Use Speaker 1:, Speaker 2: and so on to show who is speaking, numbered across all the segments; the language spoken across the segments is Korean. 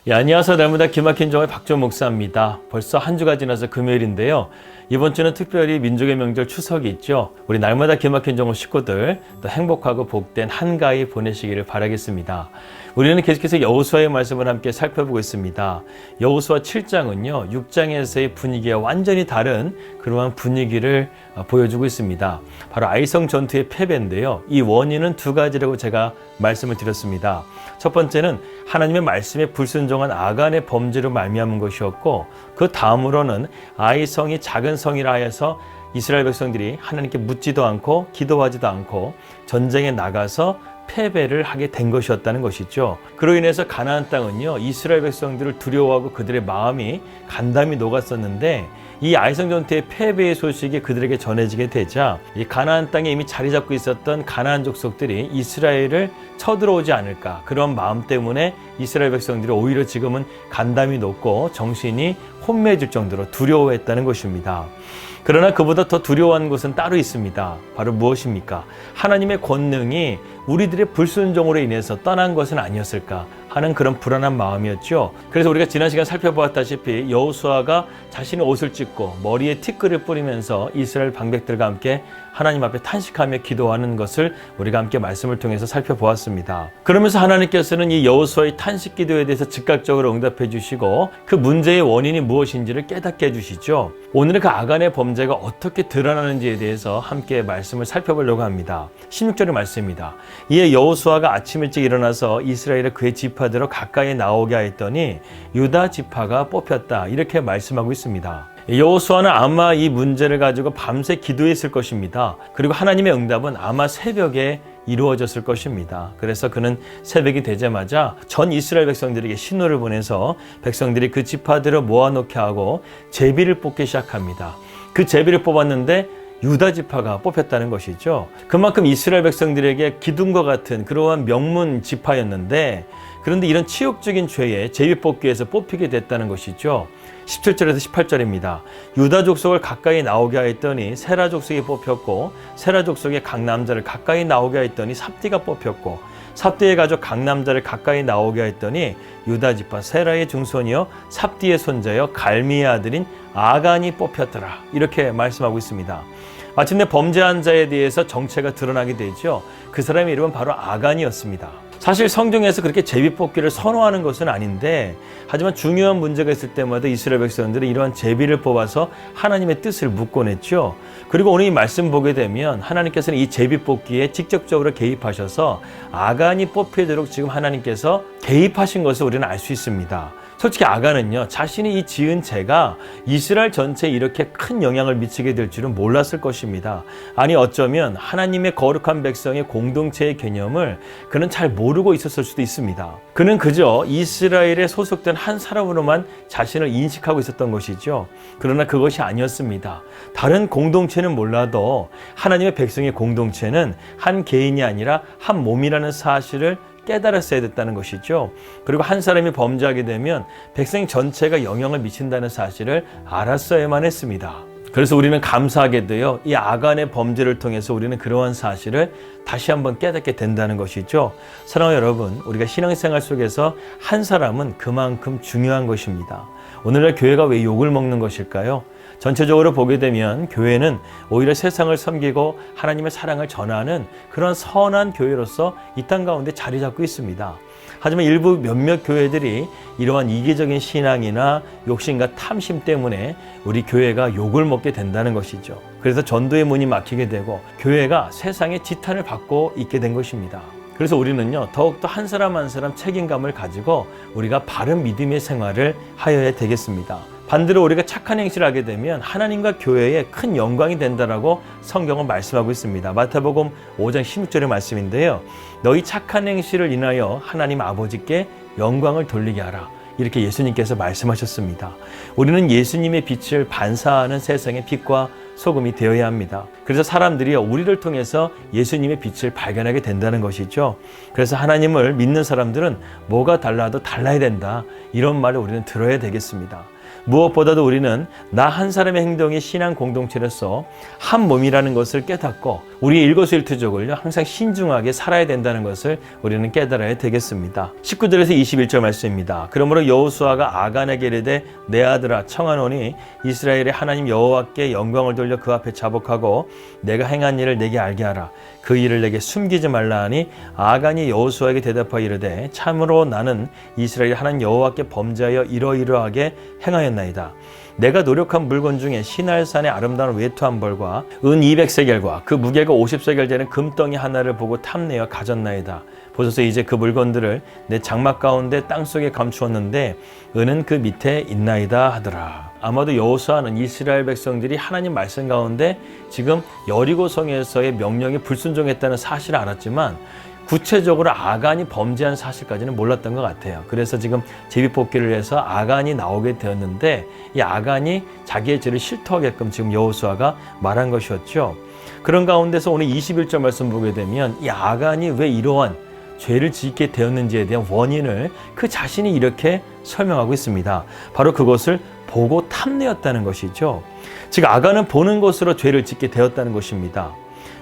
Speaker 1: 안녕하세요. 날마다 기막힌 종의 박주원 목사입니다. 벌써 한 주가 지나서 금요일인데요. 이번 주는 특별히 민족의 명절 추석이 있죠. 우리 날마다 기막힌 종의 식구들 또 행복하고 복된 한가위 보내시기를 바라겠습니다. 우리는 계속해서 여호수아의 말씀을 함께 살펴보고 있습니다. 여호수아 7장은요. 6장에서의 분위기와 완전히 다른 그러한 분위기를 보여주고 있습니다. 바로 아이성 전투의 패배인데요. 이 원인은 두 가지라고 제가 말씀을 드렸습니다. 첫 번째는 하나님의 말씀에 불순종한 아간의 범죄로 말미암은 것이었고, 그 다음으로는 아이성이 작은 성이라 하여서 이스라엘 백성들이 하나님께 묻지도 않고 기도하지도 않고 전쟁에 나가서 패배를 하게 된 것이었다는 것이죠. 그로 인해서 가나안 땅은요, 이스라엘 백성들을 두려워하고 그들의 마음이 간담이 녹았었는데, 이 아이성 전투의 패배의 소식이 그들에게 전해지게 되자 이 가나안 땅에 이미 자리 잡고 있었던 가나안 족속들이 이스라엘을 쳐들어오지 않을까, 그런 마음 때문에 이스라엘 백성들이 오히려 지금은 간담이 높고 정신이 혼미해질 정도로 두려워했다는 것입니다. 그러나 그보다 더 두려워한 것은 따로 있습니다. 바로 무엇입니까? 하나님의 권능이 우리들의 불순종으로 인해서 떠난 것은 아니었을까 하는 그런 불안한 마음이었죠. 그래서 우리가 지난 시간 살펴보았다시피 여호수아가 자신의 옷을 찢고 머리에 티끌을 뿌리면서 이스라엘 방백들과 함께 하나님 앞에 탄식하며 기도하는 것을 우리가 함께 말씀을 통해서 살펴보았습니다. 그러면서 하나님께서는 이 여호수아의 탄식 기도에 대해서 즉각적으로 응답해 주시고 그 문제의 원인이 무엇인지를 깨닫게 해주시죠. 오늘은 그 아간의 범죄가 어떻게 드러나는지에 대해서 함께 말씀을 살펴보려고 합니다. 16절의 말씀입니다. 이에 여호수아가 아침 일찍 일어나서 이스라엘의 그의 지파대로 가까이 나오게 하였더니 유다 지파가 뽑혔다, 이렇게 말씀하고 있습니다. 여호수아는 아마 이 문제를 가지고 밤새 기도했을 것입니다. 그리고 하나님의 응답은 아마 새벽에 이루어졌을 것입니다. 그래서 그는 새벽이 되자마자 전 이스라엘 백성들에게 신호를 보내서 백성들이 그 지파대로 모아놓게 하고 제비를 뽑기 시작합니다. 그 제비를 뽑았는데 유다 지파가 뽑혔다는 것이죠. 그만큼 이스라엘 백성들에게 기둥과 같은 그러한 명문 지파였는데, 그런데 이런 치욕적인 죄에 제비 뽑기에서 뽑히게 됐다는 것이죠. 17절에서 18절입니다. 유다 족속을 가까이 나오게 하였더니 세라 족속이 뽑혔고, 세라 족속의 각 남자를 가까이 나오게 하였더니 삽디가 뽑혔고, 삽디의 가족 각 남자를 가까이 나오게 하였더니 유다 지파 세라의 증손이요 삽디의 손자여 갈미의 아들인 아간이 뽑혔더라, 이렇게 말씀하고 있습니다. 마침내 범죄한 자에 대해서 정체가 드러나게 되죠. 그 사람의 이름은 바로 아간이었습니다. 사실 성경에서 그렇게 제비뽑기를 선호하는 것은 아닌데, 하지만 중요한 문제가 있을 때마다 이스라엘 백성들은 이러한 제비를 뽑아서 하나님의 뜻을 묻곤 했죠. 그리고 오늘 이 말씀 보게 되면 하나님께서는 이 제비뽑기에 직접적으로 개입하셔서 아간이 뽑히도록 지금 하나님께서 개입하신 것을 우리는 알 수 있습니다. 솔직히 아간은요, 자신이 이 지은 죄가 이스라엘 전체에 이렇게 큰 영향을 미치게 될 줄은 몰랐을 것입니다. 아니, 어쩌면 하나님의 거룩한 백성의 공동체의 개념을 그는 잘 모르고 있었을 수도 있습니다. 그는 그저 이스라엘에 소속된 한 사람으로만 자신을 인식하고 있었던 것이죠. 그러나 그것이 아니었습니다. 다른 공동체는 몰라도 하나님의 백성의 공동체는 한 개인이 아니라 한 몸이라는 사실을 깨달았어야 됐다는 것이죠. 그리고 한 사람이 범죄하게 되면 백성 전체가 영향을 미친다는 사실을 알았어야만 했습니다. 그래서 우리는 감사하게도요, 이 아간의 범죄를 통해서 우리는 그러한 사실을 다시 한번 깨닫게 된다는 것이죠. 사랑하는 여러분, 우리가 신앙생활 속에서 한 사람은 그만큼 중요한 것입니다. 오늘날 교회가 왜 욕을 먹는 것일까요? 전체적으로 보게 되면 교회는 오히려 세상을 섬기고 하나님의 사랑을 전하는 그런 선한 교회로서 이 땅 가운데 자리 잡고 있습니다. 하지만 일부 몇몇 교회들이 이러한 이기적인 신앙이나 욕심과 탐심 때문에 우리 교회가 욕을 먹게 된다는 것이죠. 그래서 전도의 문이 막히게 되고 교회가 세상의 지탄을 받고 있게 된 것입니다. 그래서 우리는요, 더욱더 한 사람 한 사람 책임감을 가지고 우리가 바른 믿음의 생활을 하여야 되겠습니다. 반대로 우리가 착한 행실을 하게 되면 하나님과 교회에 큰 영광이 된다라고 성경은 말씀하고 있습니다. 마태복음 5장 16절의 말씀인데요. 너희 착한 행실을 인하여 하나님 아버지께 영광을 돌리게 하라, 이렇게 예수님께서 말씀하셨습니다. 우리는 예수님의 빛을 반사하는 세상의 빛과 소금이 되어야 합니다. 그래서 사람들이 우리를 통해서 예수님의 빛을 발견하게 된다는 것이죠. 그래서 하나님을 믿는 사람들은 뭐가 달라도 달라야 된다, 이런 말을 우리는 들어야 되겠습니다. 무엇보다도 우리는 나 한 사람의 행동이 신앙 공동체로서 한 몸이라는 것을 깨닫고 우리의 일거수일투족을 항상 신중하게 살아야 된다는 것을 우리는 깨달아야 되겠습니다. 19절에서 21절 말씀입니다. 그러므로 여호수아가 아간에게 이르되 내 아들아 청하노니 이스라엘의 하나님 여호와께 영광을 돌려 그 앞에 자복하고 내가 행한 일을 내게 알게 하라. 그 일을 내게 숨기지 말라 하니 아간이 여호수아에게 대답하여 이르되 참으로 나는 이스라엘 하나님 여호와께 범죄하여 이러이러하게 행하였나이다. 내가 노력한 물건 중에 시날산의 아름다운 외투 벌과 은 200세겔과 그 무게가 50세겔 되는 금덩이 하나를 보고 탐내어 가졌나이다. 보소서 이제 그 물건들을 내 장막 가운데 땅속에 감추었는데 은은 그 밑에 있나이다 하더라. 아마도 여호수아는 이스라엘 백성들이 하나님 말씀 가운데 지금 여리고성에서의 명령에 불순종했다는 사실을 알았지만 구체적으로 아간이 범죄한 사실까지는 몰랐던 것 같아요. 그래서 지금 제비뽑기를 해서 아간이 나오게 되었는데 이 아간이 자기의 죄를 실토하게끔 지금 여호수아가 말한 것이었죠. 그런 가운데서 오늘 21절 말씀 보게 되면 이 아간이 왜 이러한 죄를 짓게 되었는지에 대한 원인을 그 자신이 이렇게 설명하고 있습니다. 바로 그것을 보고 탐내었다는 것이죠. 즉 아간은 보는 것으로 죄를 짓게 되었다는 것입니다.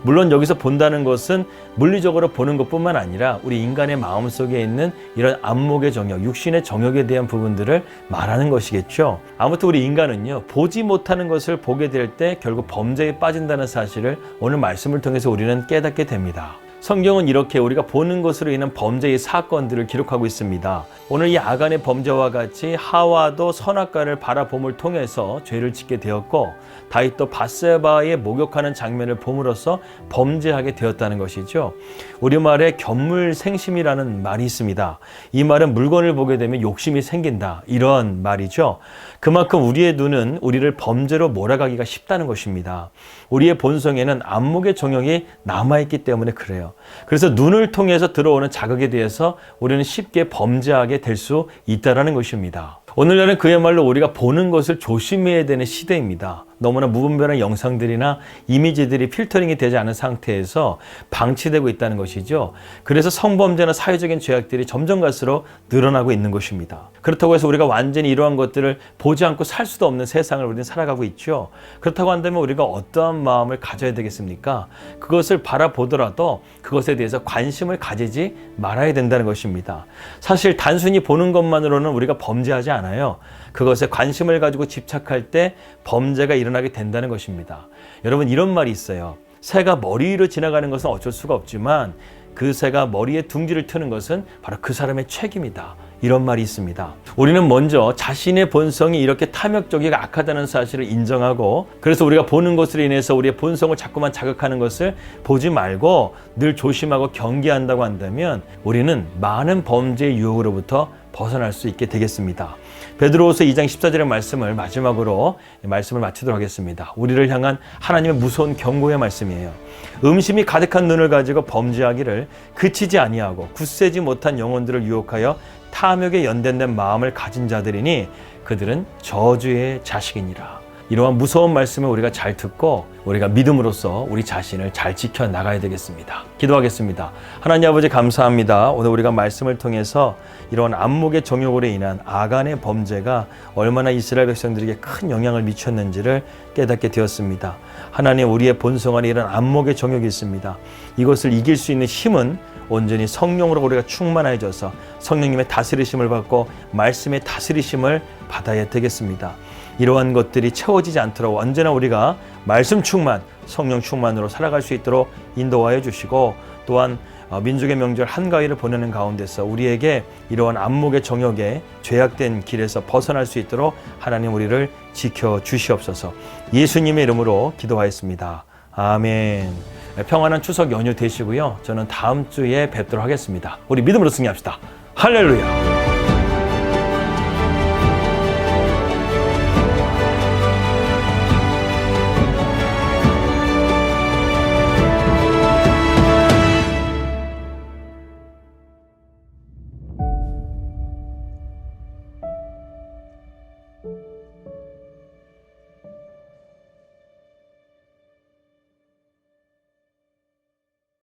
Speaker 1: 물론 여기서 본다는 것은 물리적으로 보는 것뿐만 아니라 우리 인간의 마음속에 있는 이런 안목의 정욕, 육신의 정욕에 대한 부분들을 말하는 것이겠죠. 아무튼 우리 인간은요, 보지 못하는 것을 보게 될 때 결국 범죄에 빠진다는 사실을 오늘 말씀을 통해서 우리는 깨닫게 됩니다. 성경은 이렇게 우리가 보는 것으로 인한 범죄의 사건들을 기록하고 있습니다. 오늘 이 아간의 범죄와 같이 하와도 선악과를 바라봄을 통해서 죄를 짓게 되었고 다윗도 밧세바의 목욕하는 장면을 봄으로써 범죄하게 되었다는 것이죠. 우리말에 견물생심이라는 말이 있습니다. 이 말은 물건을 보게 되면 욕심이 생긴다, 이런 말이죠. 그만큼 우리의 눈은 우리를 범죄로 몰아가기가 쉽다는 것입니다. 우리의 본성에는 안목의 정욕이 남아있기 때문에 그래요. 그래서 눈을 통해서 들어오는 자극에 대해서 우리는 쉽게 범죄하게 될 수 있다는 것입니다. 오늘날은 그야말로 우리가 보는 것을 조심해야 되는 시대입니다. 너무나 무분별한 영상들이나 이미지들이 필터링이 되지 않은 상태에서 방치되고 있다는 것이죠. 그래서 성범죄나 사회적인 죄악들이 점점 갈수록 늘어나고 있는 것입니다. 그렇다고 해서 우리가 완전히 이러한 것들을 보지 않고 살 수도 없는 세상을 우리는 살아가고 있죠. 그렇다고 한다면 우리가 어떠한 마음을 가져야 되겠습니까? 그것을 바라보더라도 그것에 대해서 관심을 가지지 말아야 된다는 것입니다. 사실 단순히 보는 것만으로는 우리가 범죄하지 않아요. 그것에 관심을 가지고 집착할 때 범죄가 일어나게 된다는 것입니다. 여러분, 이런 말이 있어요. 새가 머리 위로 지나가는 것은 어쩔 수가 없지만 그 새가 머리에 둥지를 트는 것은 바로 그 사람의 책임이다, 이런 말이 있습니다. 우리는 먼저 자신의 본성이 이렇게 탐욕적이고 악하다는 사실을 인정하고, 그래서 우리가 보는 것으로 인해서 우리의 본성을 자꾸만 자극하는 것을 보지 말고 늘 조심하고 경계한다고 한다면 우리는 많은 범죄의 유혹으로부터 벗어날 수 있게 되겠습니다. 베드로후서 2장 14절의 말씀을 마지막으로 말씀을 마치도록 하겠습니다. 우리를 향한 하나님의 무서운 경고의 말씀이에요. 음심이 가득한 눈을 가지고 범죄하기를 그치지 아니하고 굳세지 못한 영혼들을 유혹하여 탐욕에 연단된 마음을 가진 자들이니 그들은 저주의 자식이니라. 이러한 무서운 말씀을 우리가 잘 듣고 우리가 믿음으로써 우리 자신을 잘 지켜나가야 되겠습니다. 기도하겠습니다. 하나님 아버지, 감사합니다. 오늘 우리가 말씀을 통해서 이러한 안목의 정욕으로 인한 아간의 범죄가 얼마나 이스라엘 백성들에게 큰 영향을 미쳤는지를 깨닫게 되었습니다. 하나님, 우리의 본성 안에 이런 안목의 정욕이 있습니다. 이것을 이길 수 있는 힘은 온전히 성령으로 우리가 충만해져서 성령님의 다스리심을 받고 말씀의 다스리심을 받아야 되겠습니다. 이러한 것들이 채워지지 않도록 언제나 우리가 말씀 충만, 성령 충만으로 살아갈 수 있도록 인도하여 주시고, 또한 민족의 명절 한가위를 보내는 가운데서 우리에게 이러한 안목의 정욕에 죄악된 길에서 벗어날 수 있도록 하나님 우리를 지켜주시옵소서. 예수님의 이름으로 기도하였습니다. 아멘. 평안한 추석 연휴 되시고요. 저는 다음 주에 뵙도록 하겠습니다. 우리 믿음으로 승리합시다. 할렐루야.